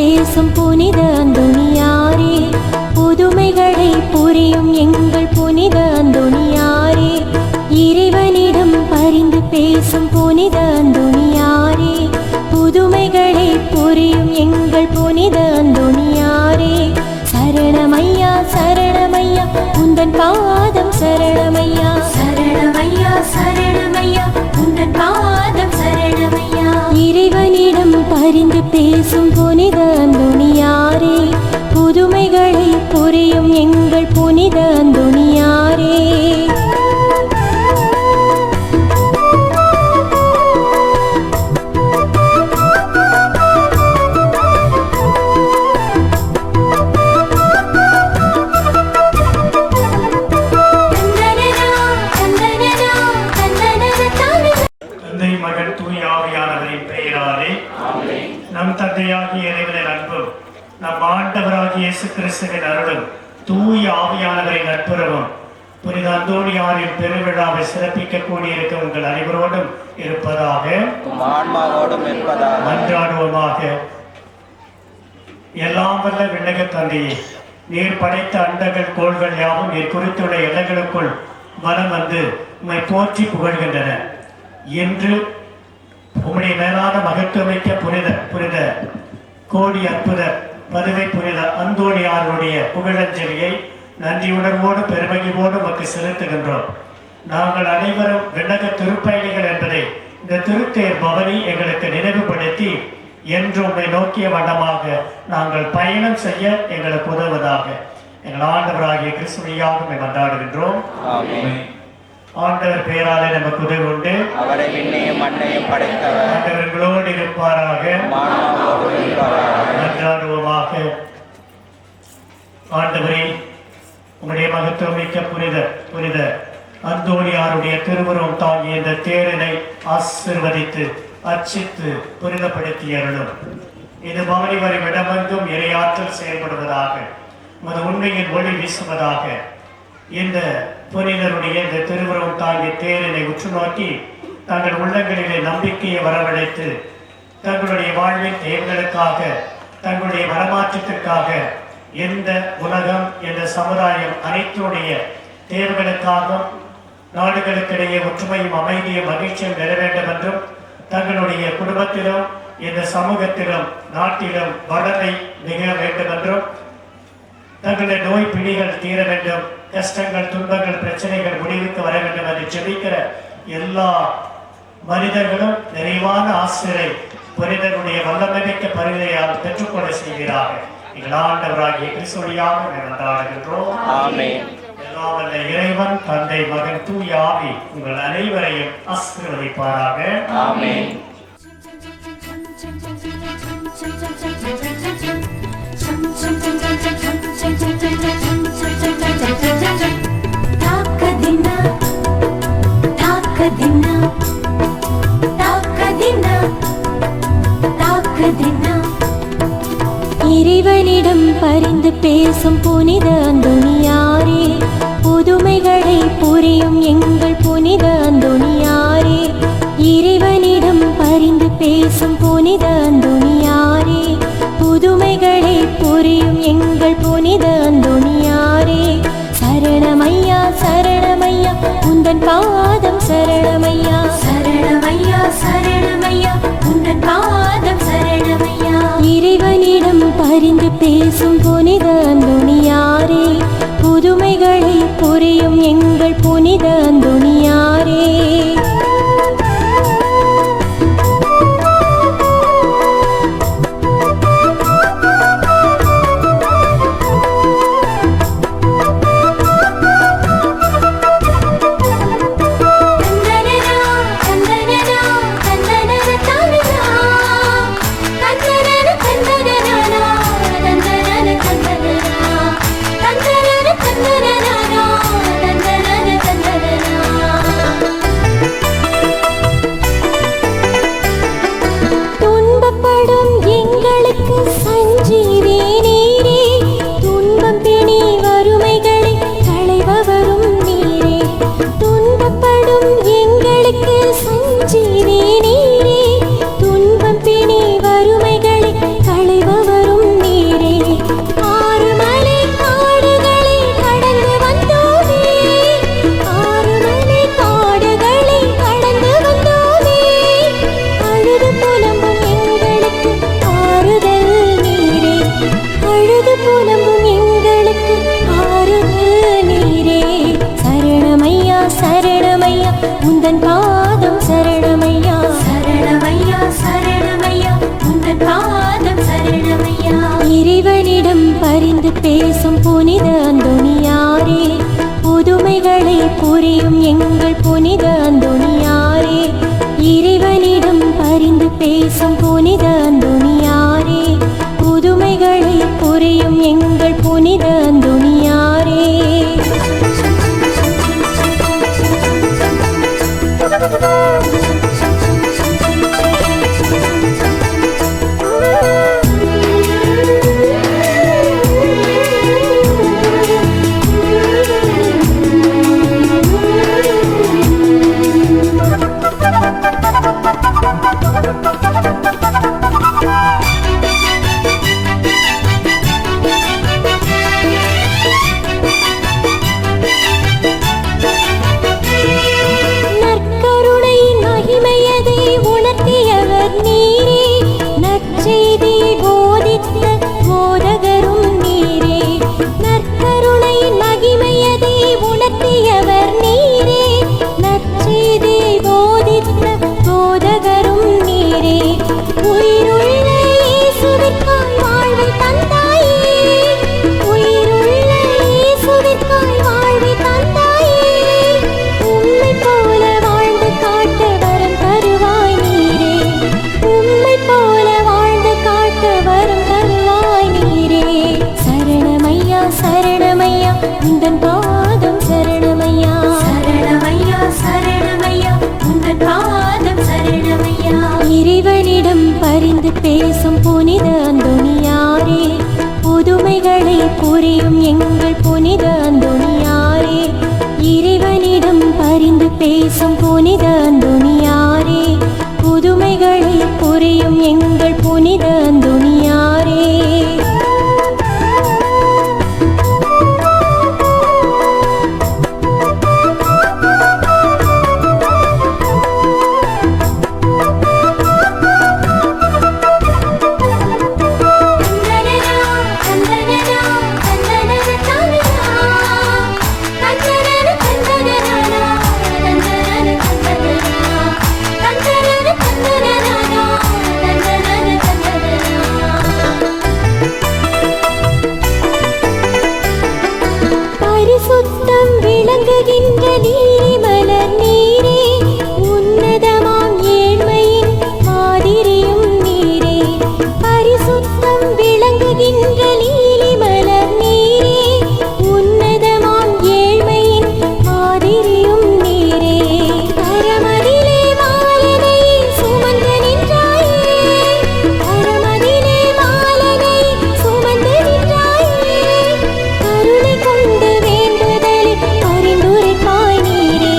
பேசும் புனித அந்தோணியாரே, புதுமைகளை புரியும் எங்கள் புனித அந்தோணியாரே, இறைவனிடம் பரிந்து பேசும் புனித அந்தோணியாரே, புதுமைகளை புரியும் எங்கள் புனித அந்தோணியாரே, சரணமையா சரணமையா உந்தன் பாதம் சரணமையா, சரணமையா சரணமையா உந்தன் பாதம் சரணமையா. இறைவனிடம் பரிந்து பேசும் புனித அந்தோணியாரே, புதுமைகளை புரியும் எங்கள் புனித அந்தோணியாரே. நம் தந்தையாகிய இறைவனின் அன்பும் நம் ஆண்டவராகிய இயேசு கிறிஸ்துவின் அருளும் தூய ஆவியானவரின் நட்புறவும் புனித அந்தோணியாரின் பெருவிழாவை சிறப்பிக்க கூடியிருக்க உங்கள் அனைவரோடும் இருப்பதாக, மன்றாடுவோமாக. எல்லாம் வல்ல விண்ணக தந்தையே, நீர் படைத்த அண்டங்கள் கோள்கள் யாவும் நீர் குறித்துள்ள எல்லைகளுக்குள் மனம் வந்து உம்மை போற்றி புகழ்கின்றன. என்று உம்முடைய மேலான மகத்துவமிக்க புனித கோடி அற்புத பதுவை புனித அந்தோணியாருடைய புகழஞ்சலியை நன்றியுணர்வோடு பெருமகிவோடு உமக்கு செலுத்துகின்றோம். நாங்கள் அனைவரும் விண்ணக திருப்பயணிகள் என்பதை இந்த திருத்தேர் பவனி எங்களுக்கு நினைவுபடுத்தி என்று உம்மை நோக்கிய வண்ணமாக நாங்கள் பயணம் செய்ய எங்களுக்கு உதவுவதாக எங்கள் ஆண்டவராகிய கிறிஸ்துவையாக உம்மை கொண்டாடுகின்றோம். ஆண்டவர் பெயராலே நமக்கு உதவி உண்டு. அவரை விண்ணையும் மண்ணையும் படைத்தவர் ஆண்டவர்களோடு இருப்பாராக. நன்றாடுவோமாக. ஆண்டவரே, உங்களுடைய மகத்துவமிக்க புனித அந்தோணியாருடைய திருவுருவம் தாங்கிய இந்த தேரினை ஆசீர்வதித்து அர்ச்சித்து புனிதப்படுத்தி அருளும். இது பவனி வரும் இடமெங்கும் இறையாற்றல் செயல்படுவதாக, உமது உண்மையின் ஒளி வீசுவதாக. இந்த புனிதருடைய இந்த திருவுருவம் தாங்கிய தேரினை உற்று நோக்கி தங்கள் உள்ளங்களிலே நம்பிக்கையை வரவழைத்து தங்களுடைய வாழ்வின் தேவைகளுக்காக, தங்களுடைய வரமாற்றத்திற்காக, எந்த உலகம் எந்த சமுதாயம் அனைத்துடைய தேவைகளுக்காகவும் நாடுகளுக்கிடையே ஒற்றுமையும் அமைதியும் மகிழ்ச்சியும் பெற வேண்டும் என்றும், தங்களுடைய குடும்பத்திலும் இந்த சமூகத்திலும் நாட்டிலும் வளமை மிக வேண்டும் என்றும், தங்களுடைய நோய் பிணிகள் தீர வேண்டும், கஷ்டங்கள் துன்பங்கள் பிரச்சனைகள் முடிவுக்கு வர வேண்டும் என்று ஜெபிக்கிற எல்லா மனிதர்களும் நிறைவான ஆசிரியை புனிதருடைய வல்லமைக்க பரிதையால் பெற்றுக்கொள்ள செய்கிறார்கள். எங்கள் ஆண்டவராகிய கிறிஸ்துவையாக கொண்டாடுகின்றோம். எல்லாம் வல்ல இறைவன் தந்தை மகன் தூய ஆவி உங்கள் அனைவரையும் ஆசீர்வதிப்பாராக. ஆமென். இறைவனிடம் பரிந்து பேசும் புனித அந்தோணியாரே, புதுமைகளை புரியும் எங்கள் புனித அந்தோணியாரே, இறைவனிடம் பரிந்து பேசும் புனித அந்தோணியாரே, புதுமைகளை புரியும் எங்கள் புனித அந்தோணியாரே, சரணமையா சரணமையா உந்தன் பாதம் சரணமையா, சரணமையா சரணமையா உந்தன் பாதம் சரணமையா. இறைவனிடம் பரிந்து பேசும் புனித அந்தோணியாரே, புதுமைகளை புரியும் எங்கள் புனித அந்தோணியாரே. இறைவனிடம் பரிந்து பேசும் புனித அந்தோணியாரே, புதுமைகளை புரியும் எங்கள் புனித அந்தோணியாரே. இறைவனிடம் பரிந்து பேசும் புனித அந்தோணியாரே, புதுமைகளை புரியும் எங்கள் புனித அந்தோணியாரே. இறைவனிடம் பரிந்து பேசும் புனித அந்தோணியாரே, புதுமைகளை புரியும் எங்கள் புனித அந்தோணியாரே. இறைவனிடம் பரிந்து பேசும் புனித அந்தோணியாரே, புதுமைகளை புரியும் எங்கள் புனித அந்தோணியாரே. பரிசுத்தம் விளங்குகின்ற நீலிமலர் நீரே, உன்னதமாம் ஏழ்மையின் மாதிரியும் நீரே. பரிசுத்தம் விளங்குகின்ற நீலிமலர் நீரே, உன்னதமாம் ஏழ்மையின் மாதிரியும் நீரே. கரமதிலே மாலனை சுமந்து நின்றாயே, கரமதிலே மாலனை சுமந்து நின்றாயே. கருணை கொண்டு வேண்டுதலில் பரிந்துரைப்பாய் நீரே,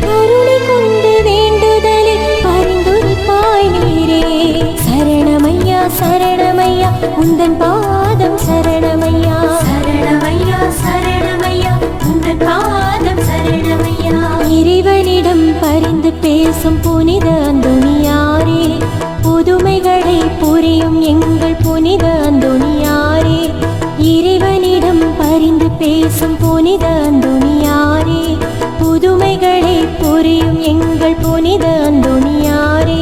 கருணை கொண்டு வேண்டுதலில் பரிந்துரைப்பாய் நீரே. சரணமையா சரணமையா உந்தன் பாதம் சரணமையா, சரணமையா சரணமையா உந்தன் பாதம் சரணமையா. இறைவனிடம் பரிந்து பேசும் புனித அந்தோணியாரே, புதுமைகளை புரியும் எங்கள் புனித அந்தோணியாரே. இறைவனிடம் பரிந்து பேசும் புனித அந்தோணியாரே, புதுமைகளை புரியும் எங்கள் புனித அந்தோணியாரே.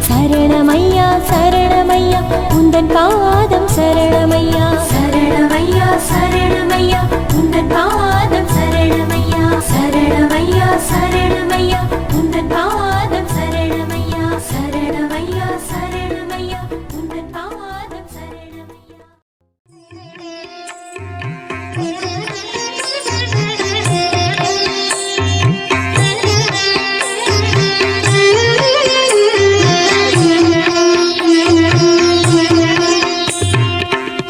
சரணமையா சரணமையா உந்தன் பாதம் சரணமையா, சரணமையா சரணமையா உந்தன் பாதம் சரணமையா, சரணமையா சரணமையா உந்தன் பாதம் சரணமையா, சரணமையா சரணமையா உந்தன் பாதம் சரணமையா.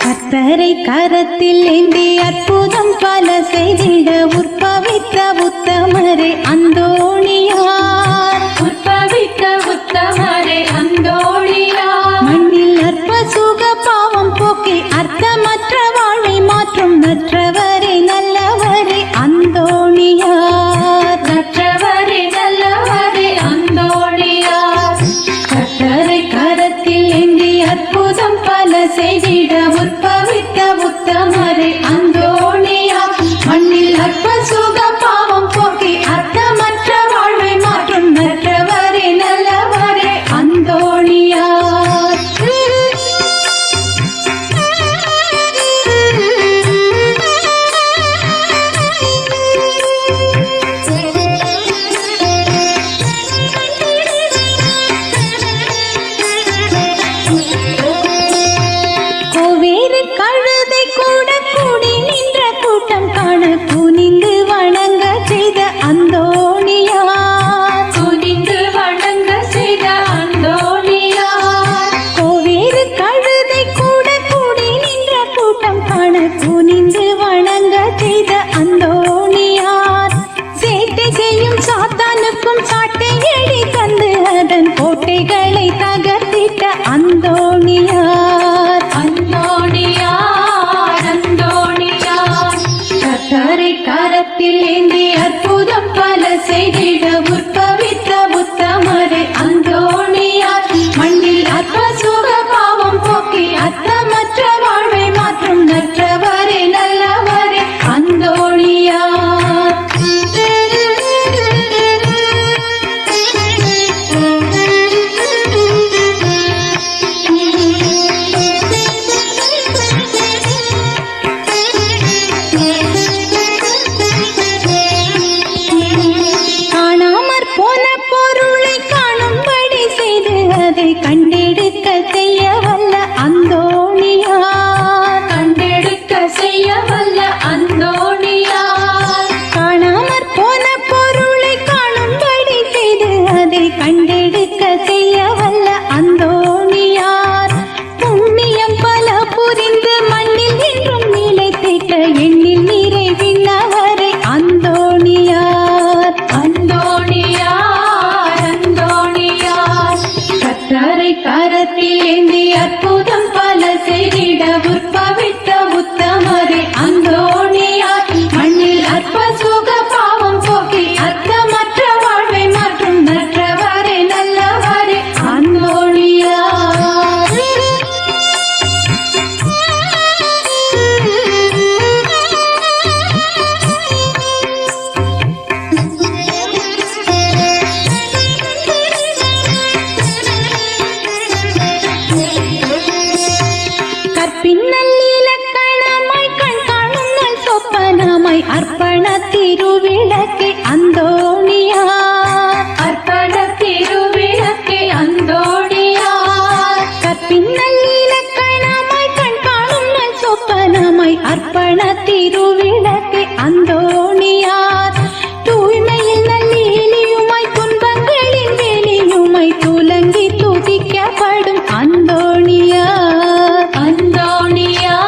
கர்த்தரை கரத்தில் ஏந்தி அற்புதம் பல செய்திட உற்பவித்த உத்தமரே அந்தோணியார், உற்பவித்த உத்தமரே அந்தோணியார். மண்ணில் அற்ப சுக பாவம் போக்கி அர்த்தமற்ற வாழ்வை மாற்றும் நற்றவரே நல்லவரே அந்தோணியார், நற்றவரே நல்லவரே அந்தோணியார். கர்த்தரை கரத்தில் ஏந்தி அற்புதம் பல செய்திட உற்பவித்த உத்தமரே அந்தோணியார். மண்ணில் அற்ப சுக பாவம் போக்கி அர்த்தமற்ற வாழ்வை கழுதை கூட கூடி நின்ற கூட்டம் காண குனிந்து வணங்க செய்த அந்தோணியார் குனிந்து வணங்க செய்த அந்தோணியார் கோவேறு கழுதை கூட கூடி நின்ற கூட்டம் காண குனிந்து வணங்க செய்த அந்தோணியார் சேட்டை செய்யும் சாத்தானுக்கும் சாட்டை எழி தந்து அதன் கோட்டைகளை தகர்த்திட்ட அந்தோணியார் அந்தோணியார் அந்தோணியார் கர்த்தரை கரத்தில் ஏந்தி அற்புதம் பல செய்திட உற்பவித்த உத்தமரே அந்தோணியார் மண்ணில் அற்ப சுக பாவம் போக்கி அர்த்தமற்ற வாழ்வை மாற்றும் நற்றவரே நல்லவரே அந்தோணியார் காணாமற் போன பொருளை காணும்படி செய்து அதை கண்டெடுக்க செய்ய வல்ல அந்தோணியார் கண்டெடுக்க செய்ய வல்ல அந்தோணியார் காணாமற் போன பொருளை காணும்படி செய்து அதை கண்டெடுக்க செய்ய வல்ல அந்தோணியார் புண்ணியம் பல புரிந்து மண்ணில் என்றும் நிலைத்திட்ட எண்ணில் நிறைவின்னவரை அந்தோணியார் அந்தோணியார் அந்தோணியார் கர்த்தரை கரத்தில் ஏந்தி அற்புதம் பல செய்திட உற்பவித்த உத்தமரே அந்தோணியார் மண்ணில் அற்ப சுக பாவம் போக்கி அர்த்தமற்ற வாழ்வை மாற்றும் நற்றவரே நல்லவரே அந்தோணியார் கற்பின்னல் இலக்கணமாய் கண் காணும் நல் சொப்பனமாய் அர்ப்பண திருவிளக்கே அந்தோணியார் அர்ப்பண திருவிளக்கே அந்தோணியார் கற்பின்னல் இலக்கணமாய் கண் காணும் நல் சொப்பனமாய் அர்ப்பண திருவிளக்கே அந்தோணியார் தூய்மையில் நல்லியுமாய் துன்பங்களின் வேலியுமாய் துலங்கி துதிக்கப்படும் அந்தோணியார் அந்தோணியார்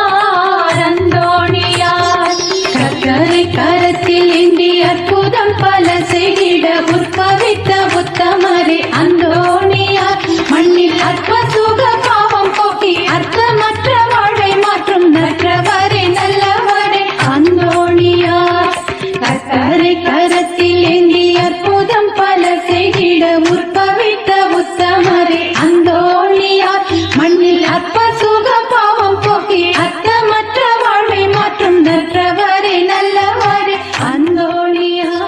அந்தோணியார் கர்த்தரை கரத்தில் ஏந்தி அற்புதம் பல செய்திட உற்பவித்த உத்தமரே அந்தோணியார் மண்ணில் அற்ப சுக பாவம் போக்கி அர்த்தமற்ற வாழ்வை மாற்றும் நற்றவரே நல்லவரே அந்தோணியார் கர்த்தரை கரத்தில் ஏந்தி அற்புதம் பல செய்திட உற்பவித்த உத்தமரே அந்தோணியார் மண்ணில் அற்ப சுக பாவம் போக்கி அர்த்தமற்ற வாழ்வை மாற்றும் நற்றவரே நல்லவரே அந்தோணியார்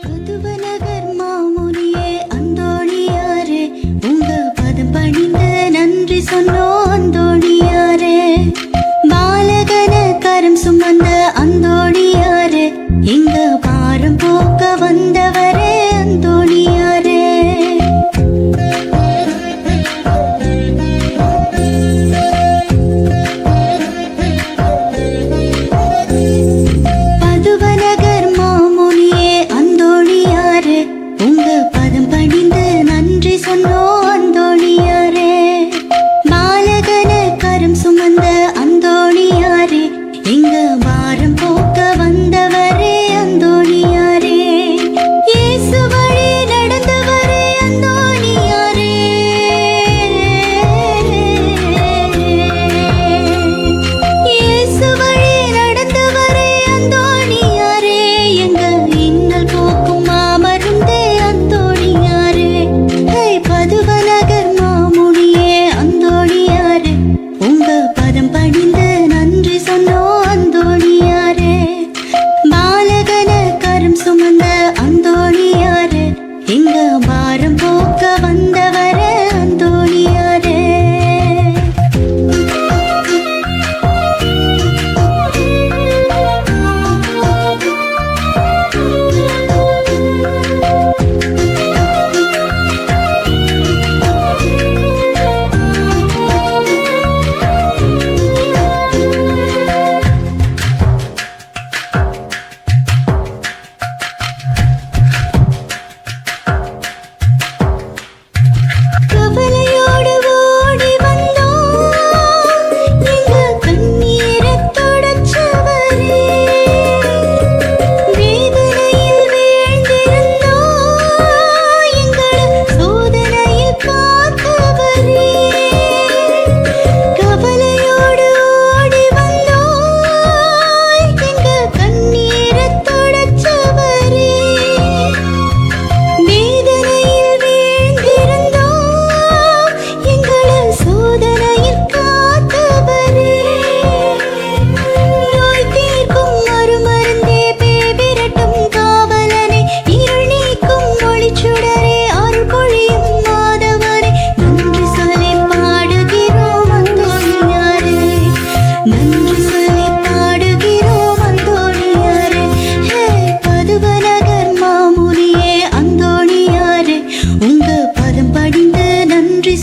புதுவனகர் மாமுனியே அந்தோணியாரே உங்க பதம் பணிந்து நன்றி சொன்னோம் அந்தோணியாரே பாலகன கரம் சுமந்த அந்தோணியாரே எங்க பாரம் போக்க வந்தவரே அந்தோணியாரே பதுவனகர் மாமுனியே அந்தோணியாரே உங்க பதம் பணிந்து நன்றி சொன்னோம் அந்தோணியாரே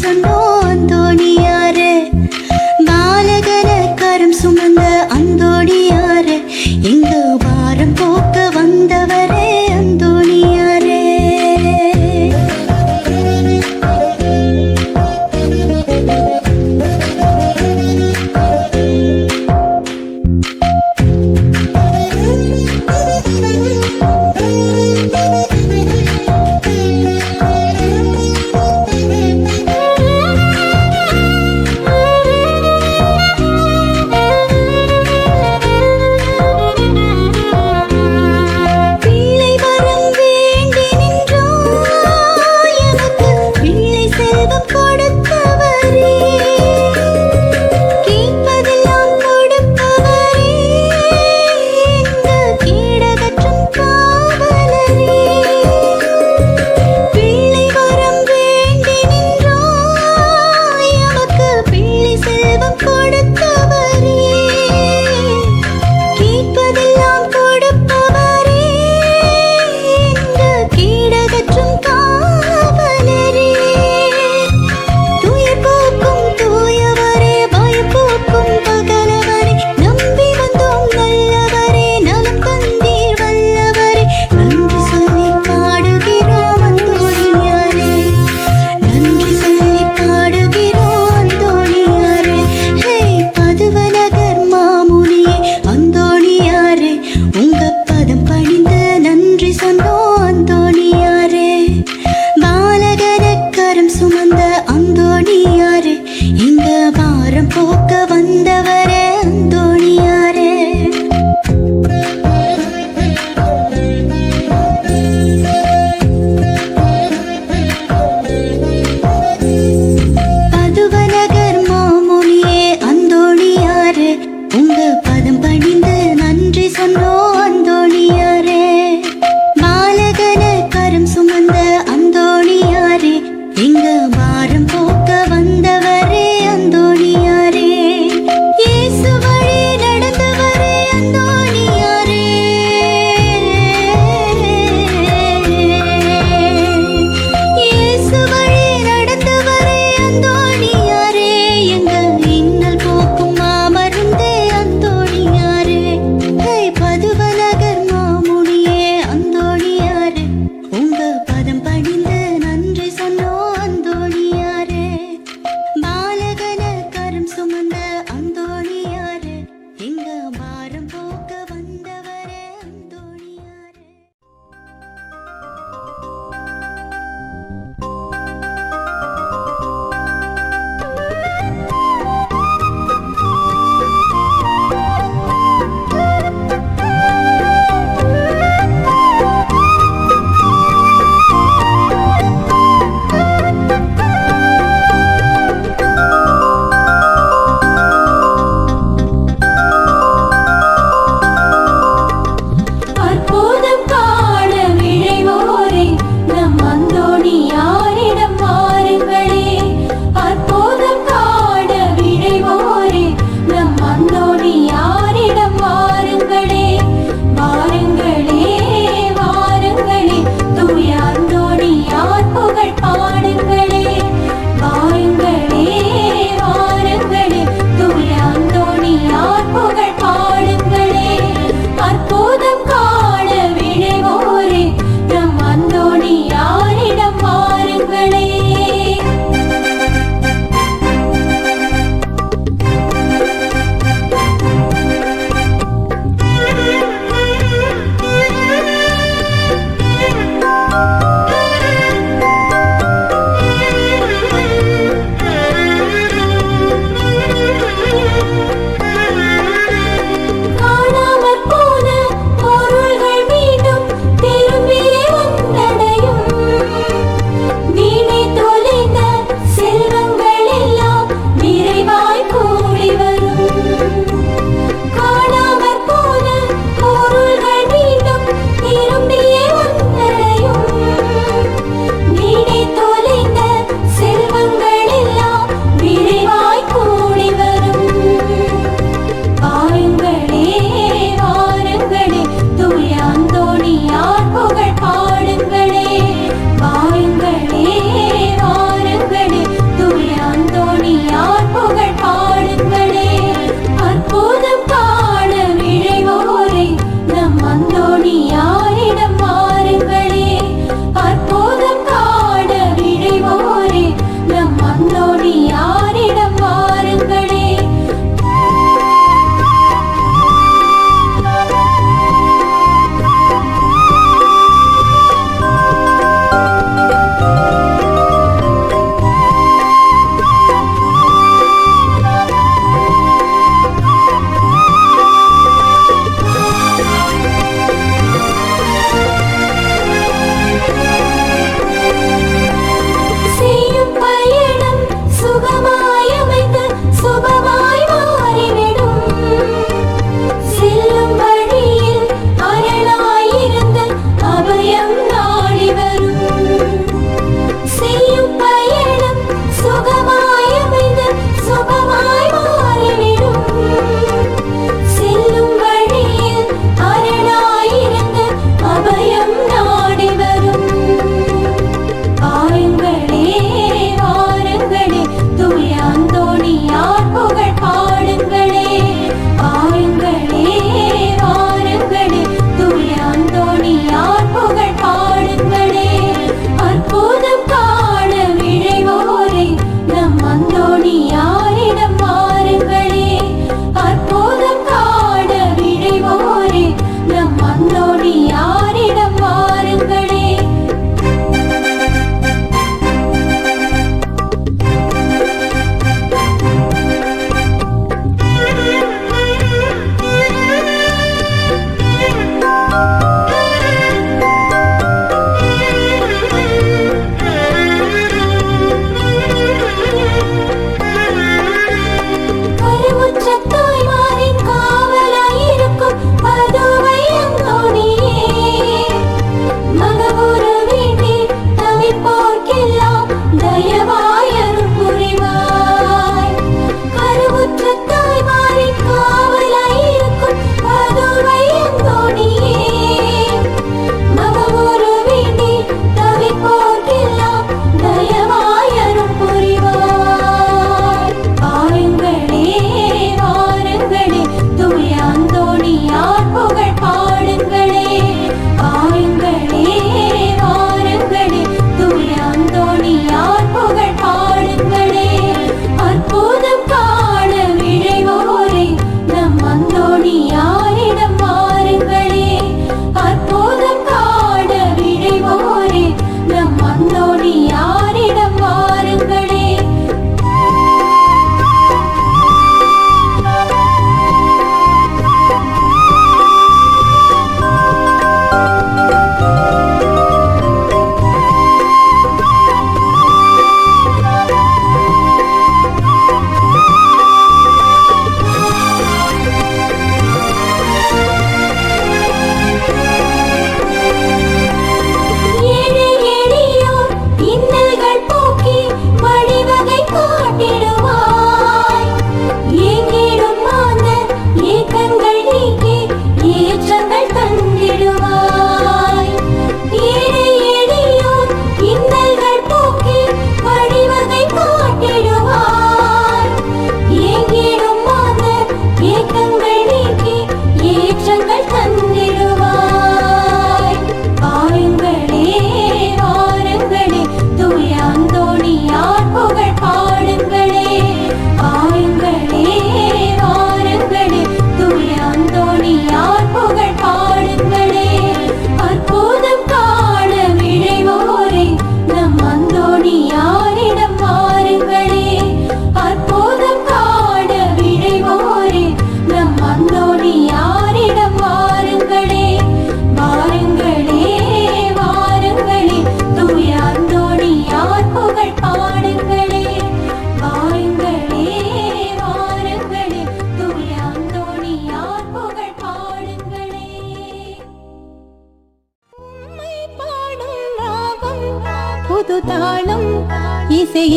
சொன்னோம் அந்தோணியாரே. பாலகன கரம் சுமந்த அந்தோணியாரே, எங்க வாரம் போக்க வந்தவரே அந்தோணியாரே. பிள்ளை வரம் வேண்டி நின்றோம், எமக்கு பிள்ளை செல்வம் கொடுத்தவரே. கேட்பதெல்லாம் கொடுப்பவரே, எங்க கேடகற்றும் காவலரே. பிள்ளை வரம் வேண்டி நின்றோம், எமக்கு பிள்ளை செல்வம் கொடுத்தவரே. கேட்பதெல்லாம் கொடுப்பவரே, எங்க கேடகற்றும் காவலரே. துயர் போக்கும் தூயவரே, பயம் போக்கும் பகலவரே, நம்பி வந்தோம் நல்லவரே, நலம் தந்தீர் வல்லவரே. நன்றி சொல்லி பாடுகிறோம் அந்தோணியாரே, நன்றி சொல்லி பாடுகிறோம் அந்தோணியாரே. ஹே பதுவநகர் மாமுனியே அந்தோணியாரே, உங்க பதம் பணிந்து நன்றி சொன்னோம் அந்தோணியாரே. பாலகன கரம் சுமந்த அந்தோணியாரே, எங்க வாரம் போக்க வந்தவரே அந்தோணியாரே. பதுவநகர் மாமுனியே அந்தோணியாரே, உங்க பதம் பணிந்து நன்றி சொன்னோம் அந்தோணியாரே. பாலகன கரம் சுமந்த அந்தோணியாரே, எங்க வாரம் போக்க வந்தவரே அந்தோணியாரே. இயேசு வழி நடந்தவரே அந்தோணியாரே. இயேசு வழி நடந்தவரே அந்தோணியாரே, எங்க இன்னல் போக்கும் மாமருந்தே அந்தோணியாரே. ஹே பதுவநகர் மாமுனியே அந்தோணியாரே, உங்க பதம் பணிந்து நன்றி சொன்னோம் அந்தோணியாரே.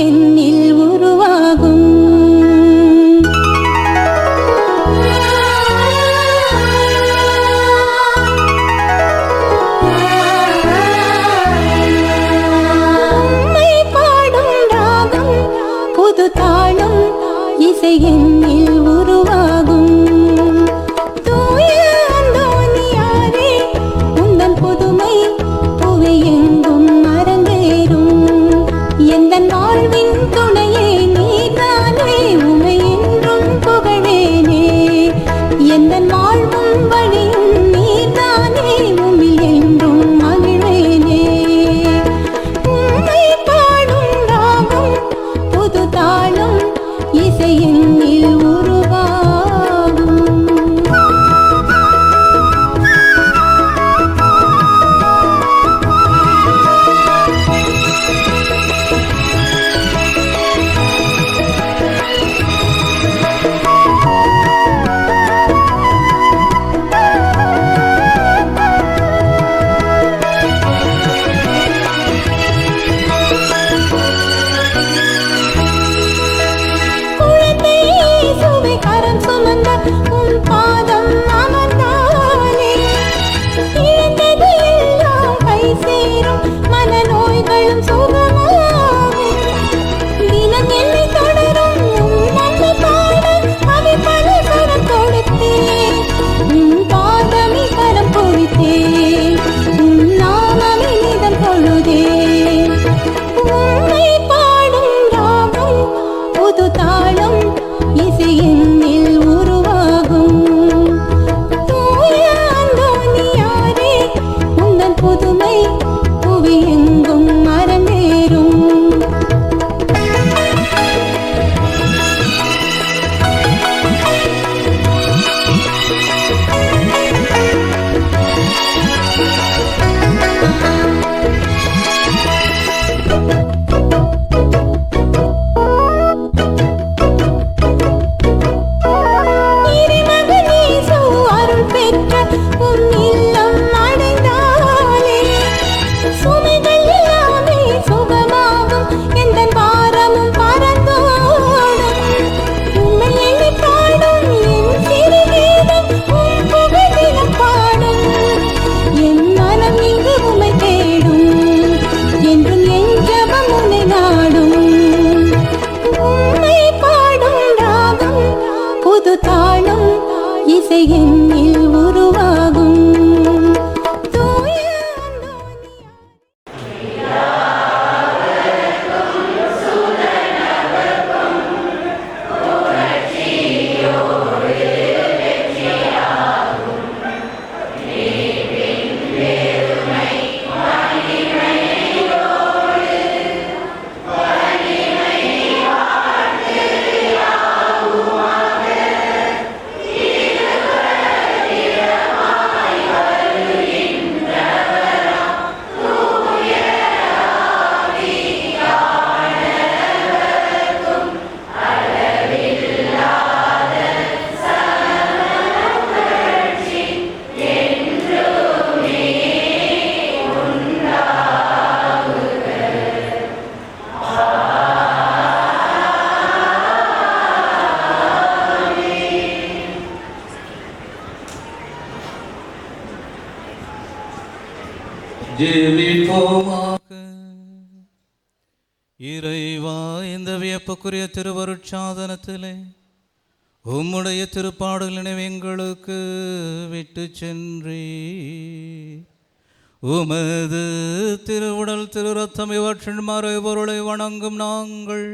என்னில் உருவாகும். உம்மை பாடும் ராகம் புது தாளம் இசை என்னில் உருவாகும். தூய அந்தோனியாரே உந்தன் புதுமை புவி எங்கும் அரங்கேறும். எந்தன் வாழ்வின் துணையே நீதானே, உமை என்றும் புகழேனே. எந்தன் வாழ்வும் வழியும் நீதானே, உமிழ் என்றும் மகிழ்வேனே. உம்மை பாடும் ராகம் புது தாளம் இசை என்னில் உருவாகும். குழந்தை இயேசுவை கரம் சுமந்த உம் பாதம் அமர்ந்தாலே, இழந்தது எல்லாம் கை சேரும், மனநோய்களும் சுகமாகும். தினம் என்னை தொடரும் உம் நன்மை பாட அவை பல கரம் கொடுத்தேன். உம் பாதமே கரம் பொறித்தேன், உம் நாமமே நிதம் பொழுதேன். உம்மை பாடும் ராகம் புது தாளம் இசை என்னில் உருவாகும். தூய அந்தோனியாரே உந்தன் புதுமை புவி எங்கும் அரங்கேறும். இறைமகன் இயேசு அருள் பெற்ற உம் இல்லம் அடைந்தாலே, சுமைகள் எல்லாமே சுகமாகும், எந்தன் பாரமும் பறந்தோடும். உம்மை எண்ணி பாடும் என் சிறு கீதம் உம் புகழ் தினம் பாடும். என் மனம் இங்கு உம்மை தேடும், என்றும் என் ஜெபம் உம்மை நாடும். உம்மை பாடும் ராகம் புது தாளம் இசை என்னில் உருவாகும். தூய அந்தோனியாரே ஜெபிப்போமாக. இறைவா, இந்த வியப்புக்குரிய திருவருட்சாதனத்திலே உம்முடைய திருப்பாடுகள் நினைவு எங்களுக்கு விட்டு சென்றே. உமது திருவுடல் திரு ரத்தம் இவற்றின் மறைபொருளை வணங்கும் நாங்கள்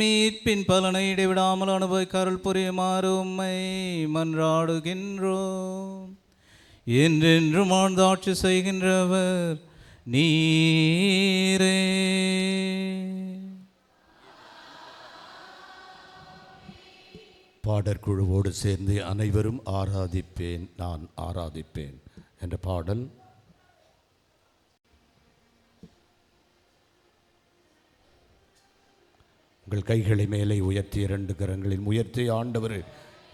மீட்பின் பலனை இடைவிடாமல் அனுபவிக்க அருள் புரியுமாறு உம்மை மன்றாடுகின்றோம். என்றென்றும் ஆழ்ந்து ஆட்சி செய்கின்றவர் நீரே. பாடற்குழுவோடு சேர்ந்து அனைவரும் ஆராதிப்பேன் நான் ஆராதிப்பேன் என்ற பாடல். உங்கள் கைகளை மேலே உயர்த்தி 2 கரங்களில் உயர்த்தி ஆண்டவர்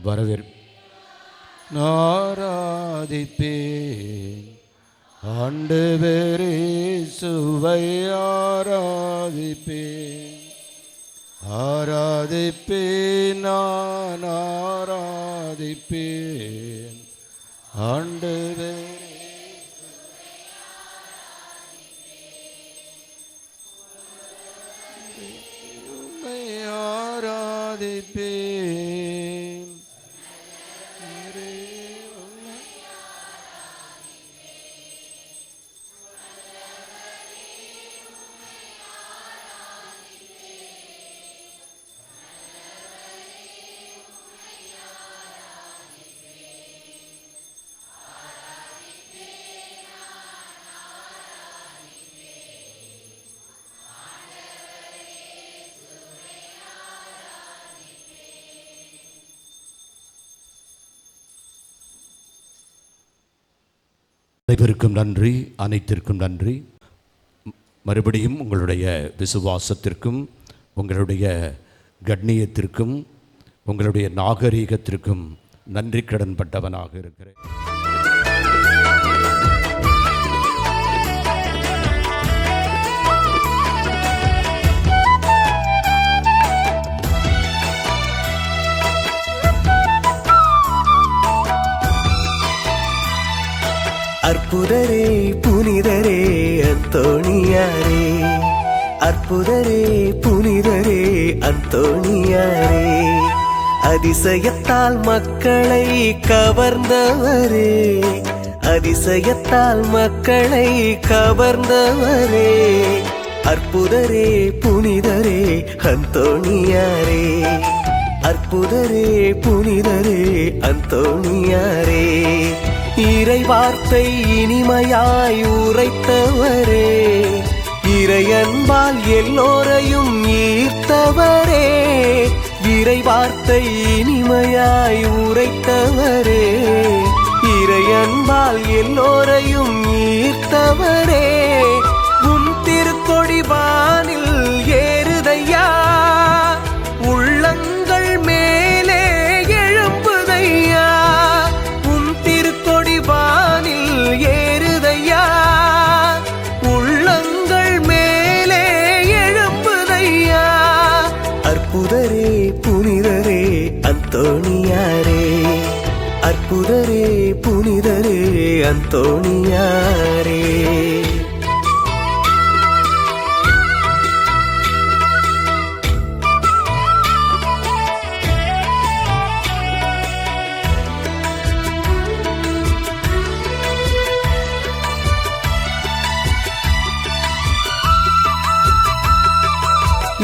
வரவேற் ஆராதிப்பேன் ஆண்டவரே சுவை ஆராதிப்பேன், ஆராதிப்பேன், நான் ஆராதிப்பேன். ஆண்டவரே உம்மை ஆராதிப்பேன். அனைவருக்கும் நன்றி, அனைத்திற்கும் நன்றி. மறுபடியும் உங்களுடைய விசுவாசத்திற்கும் உங்களுடைய கண்ணியத்திற்கும் உங்களுடைய நாகரீகத்திற்கும் நன்றி கடன் பட்டவனாக இருக்கிறேன். அற்புதரே புனிதரே அந்தோணியாரே, அற்புதரே புனிதரே அந்தோணியாரே, அதிசயத்தால் மக்களை கவர்ந்தவரே, அதிசயத்தால் மக்களை கவர்ந்தவரே, அற்புதரே புனிதரே அந்தோணியாரே, அற்புதரே புனிதரே அந்தோணியாரே, இறை வார்த்தை இனிமையாய் உரைத்தவரே, இறையன்பால் எல்லோரையும் ஈர்த்தவரே, இறை வார்த்தை இனிமையாய் உரைத்தவரே, இறையன்பால் எல்லோரையும் ஈர்த்தவரே, உன் திருக்கொடி வானில் ஏறுதையா, உள்ளங்கள் மேலே எழும்புதையா, உன் திருக்கொடி வானில் ஏறுதையா, உள்ளங்கள் மேலே எழும்புதையா, அற்புதரே புனிதரே அந்தோணியாரே, அற்புதரே புனிதரே அந்தோணியாரே.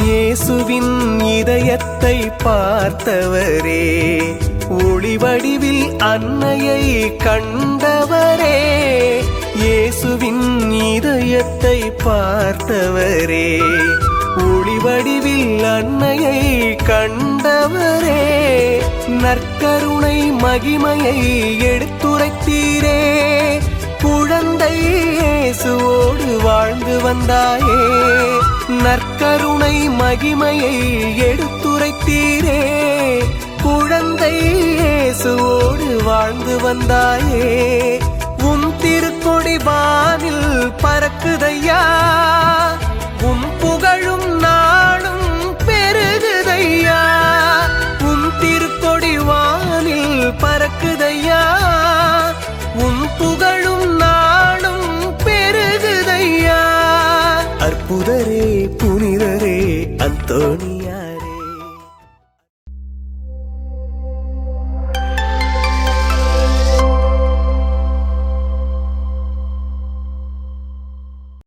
இயேசுவின் இதயத்தை பார்த்தவரே, ஒளி வடிவில் அன்னையை கண்டவரே, இயேசுவின் இதயத்தை பார்த்தவரே, ஒளி வடிவில் அன்னையை கண்டவரே, நற்கருணை மகிமையை எடுத்துரைத்தீரே, குழந்தை இயேசுவோடு வாழ்ந்து வந்தாயே, நற்கருணை மகிமையை எடுத்துரைத்தீரே, குழந்தை இயேசுவோடு வாழ்ந்து வந்தாயே, உன் திருக்கொடி வானில் பறக்குதையா, உன் புகழும் நாளும் பெருகுதையா, உன் திருக்கொடி வானில் பறக்குதையா, உன் புகழும் நாளும் பெருகுதையா, அற்புதரே புனிதரே அந்தோணி